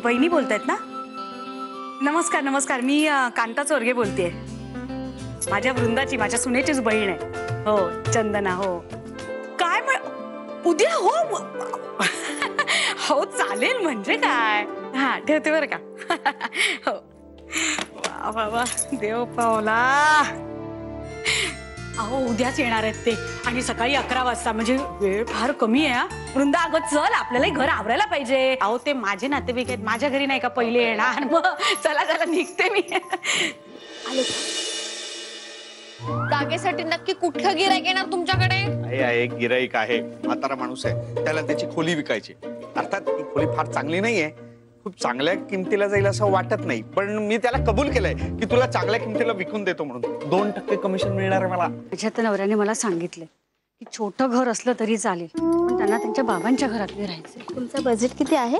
वहिनी बोलतायत ना? नमस्कार नमस्कार, मी कांता चोरगे बोलतेय. माझ्या वृंदाची, माझ्या सुनेचीच बहीण आहे. हो, चंदना. हो काय उद्या? हो हो चालेल, म्हणजे काय. हा ठेवते बरं का. हो वा वा वा, देव पावला. अहो उद्याच येणार आहेत ते, आणि सकाळी 11 वाजता, म्हणजे वेळ फार कमी आहे. वृंदा अगं चल, आपल्यालाही घर आवरायला पाहिजे. अहो ते माझे नातेवाईक आहेत, माझ्या घरी नाही का पहिले येणार. मग चला चला निघते मी. जागेसाठी नक्की कुठलं गिराईक येणार तुमच्याकडे? आहे एक गिराईक आहे, म्हातारा माणूस आहे, त्याला त्याची खोली विकायची. अर्थात ती खोली फार चांगली नाहीये, खूप चांगल्या किमतीला जाईल असं वाटत नाही, पण मी त्याला कबूल केलंय की तुला चांगल्या किमतीला विकून देतो म्हणून. 2% कमिशन मिळणार आहे मला. माझ्या तर नवऱ्याने मला सांगितलं की छोटं घर असलं तरी चालेल, पण त्यांना त्यांच्या बाबांच्या घरात राहायचं. तुमचं बजेट किती आहे?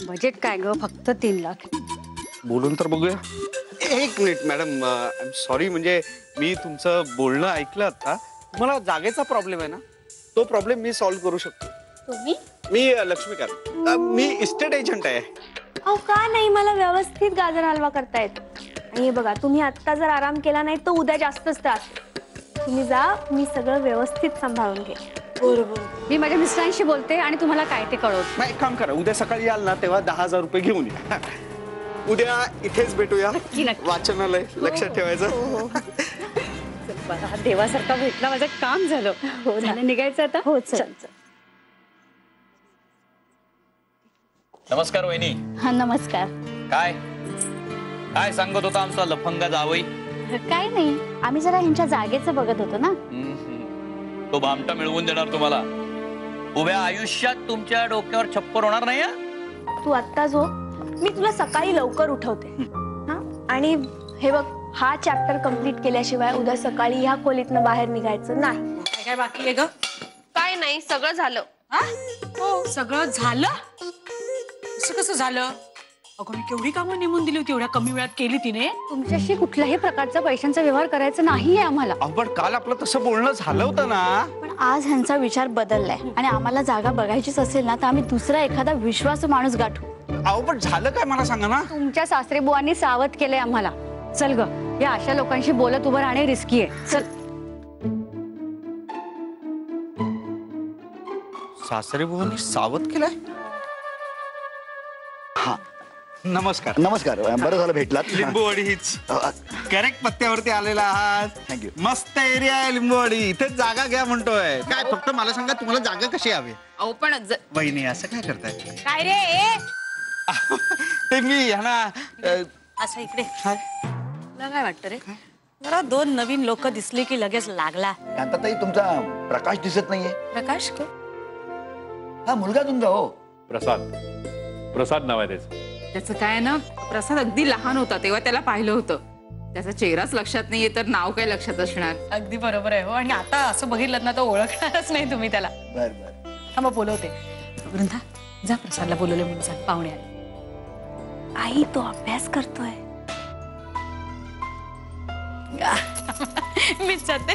बजेट काय ग, फक्त 3 लाख. बोलून तर बघूया. एक minute madam, I am sorry, म्हणजे मी तुमचं बोलणं ऐकलं आता. तुम्हाला जागेचा प्रॉब्लेम आहे ना, तो प्रॉब्लेम मी सॉल्व्ह करू शकतो. तुम्ही? मी लक्ष्मीकांत, मी इस्टेट एजंट आहे. अहो का नाही, मला व्यवस्थित गाजर हलवा करता येतो. आणि हे बघा, तुम्ही आता जर आराम केला नाही तर उद्या जास्तच त्रास. तुम्ही जा, मी सगळं व्यवस्थित सांभाळून घे. बरोबर, मी माझ्या मिस्टरांशी बोलते आणि तुम्हाला काय ते कळवते. एक काम करा, उद्या सकाळी याल ना तेव्हा 10,000 रुपये घेऊन या. उद्या इथेच भेटूया, वाचनालय. लक्षात ठेवायचं. देवासारखा भेटला, माझं काम झालं. हो झालं, निघायचं आता. हो चल. नमस्कार वहिनी. हा नमस्कार. काय काय सांगत होता आमचा लफंगा जावई? काय नाही, आम्ही जरा ह्यांच्या जागेचं बघत होतो ना. तो भामटा मिळवून देणार तुम्हाला. उभ्या आयुष्यात तुमच्या डोक्यावर छप्पर होणार नाही. तू आत्ता जो, मी तुला सकाळी लवकर उठवते. हा, आणि हे बघ, हा चॅप्टर कंप्लीट केल्याशिवाय उद्या सकाळी ह्या खोलीतनं बाहेर निघायचं नाही. काय बाकी आहे ग? काय नाही, सगळं झालं. हो सगळं झालं. असं कसं झालं? अगं मी केवढी कामं नेमून दिली होती, एवढ्या कमी वेळात केली तिने. तुमच्याशी कुठल्याही प्रकारचा पैशांचा व्यवहार करायचा नाहीये आम्हाला. पण काल आपलं तसं बोलणं झालं होतं ना. पण आज ह्यांचा विचार बदललाय, आणि आम्हाला जागा बघायचीच असेल ना तर आम्ही दुसरा एखादा विश्वासू माणूस गाठू. पण झालं काय मला सांगा ना. तुमच्या सासरे बुवांनी सावध केलंय आम्हाला. चल ग, या अशा लोकांशी बोलत उभं राहणे रिस्की आहे. चल. सासरे बुवांनी सावध केलंय? हा नमस्कार. नमस्कार, बरं झालं भेटलात. लिंबूवाडी हीच करेक्ट पत्त्यावरती आलेला आहात. थँक्यू. मस्त एरिया आहे लिंबूवाडी, इथेच जागा घ्या म्हणतोय. काय फक्त मला सांगा, तुम्हाला जागा कशी हवी? अहो पण वहिनी असं काय करताय? काय रे? ते मी ह्याना असं इकडे. तुला काय वाटतं रे? जरा 2 नवीन लोक दिसली की लगेच लागला. कांताताई, तुमचा प्रकाश दिसत नाहीये. प्रकाश को? हा मुलगा तुमचा. हो, प्रसाद नाव आहे त्याचं. त्याचं काय ना, प्रसाद अगदी लहान होता तेव्हा त्याला पाहिलं होतं. त्याचा चेहराच लक्षात नाहीये तर नाव काय लक्षात असणार. अगदी बरोबर आहे. हो, आणि आता असं बघितलं ना तर ओळखणारच नाही तुम्ही त्याला. बर बर. हा मग बोलवते. वृंदा जा, प्रसादला बोलवले म्हणून सांग, पाहुणे आले. आई, तो अभ्यास करतोय. मीच जाते,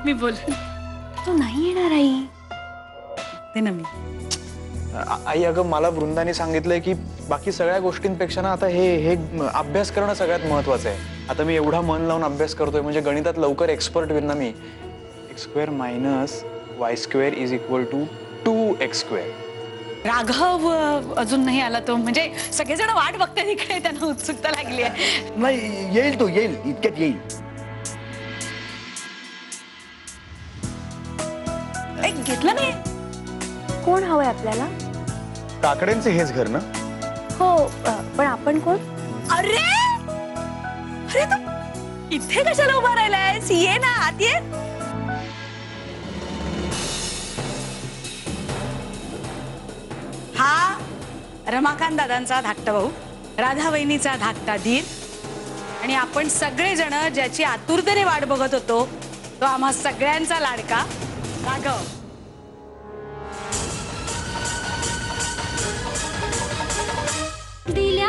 मी बोल. तू नाही येणार आई? ते ना मी. आई, अगं मला वृंदाने सांगितलंय की बाकी सगळ्या गोष्टींपेक्षा ना आता हे अभ्यास करणं सगळ्यात महत्वाचं आहे. आता मी एवढा मन लावून अभ्यास करतोय म्हणजे गणितात लवकर एक्सपर्ट होईल ना मी. x² - y² = 2x². राघव अजून नाही आला तो, म्हणजे सगळेजण वाट बघतात इकडे, त्यांना उत्सुकता लागली आहे. नाही, येईल तो, येईल, इतक्यात येईल. घेतलं नाही. कोण हवंय आपल्याला? काकड्यांचे हेच घर ना? हो, पण आपण कोण? अरे अरे, तू इथे कशाला उभा राहिलायस? ये ना आत ये. हा रमाकांत दादांचा धाकटा भाऊ, राधा वहिनीचा धाकटा दीर, आणि आपण सगळेजण ज्याची आतुरतेने वाट बघत होतो तो आम्हा सगळ्यांचा लाडका राघव. दिल्या